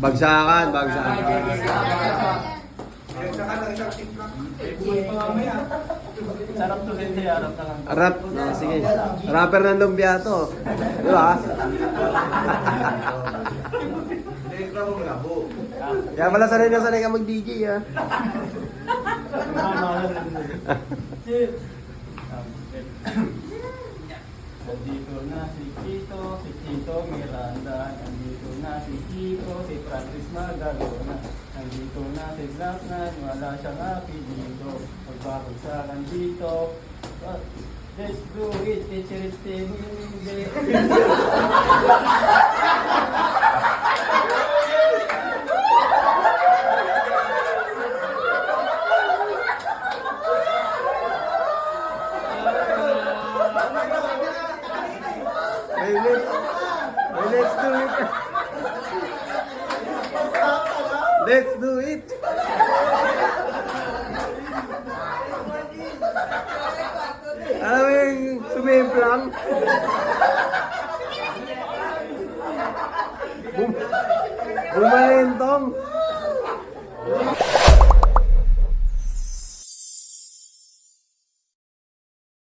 Bagsakan. Sarap to din siya, harap na lang. Rap. Sige. Rapper ng Lumpiato. Di ba? Kaya pala sanay ka mag-DJ ha. Nandito na si Chito Miranda. Nandito na si Chico, si Francis Magalona. Nandito na si Blackman, wala siyang apelido. Magbabagsakan dito. Let's do it, teacher-team. Let's do it. Alam mo yung sumimplang? Bumalentong.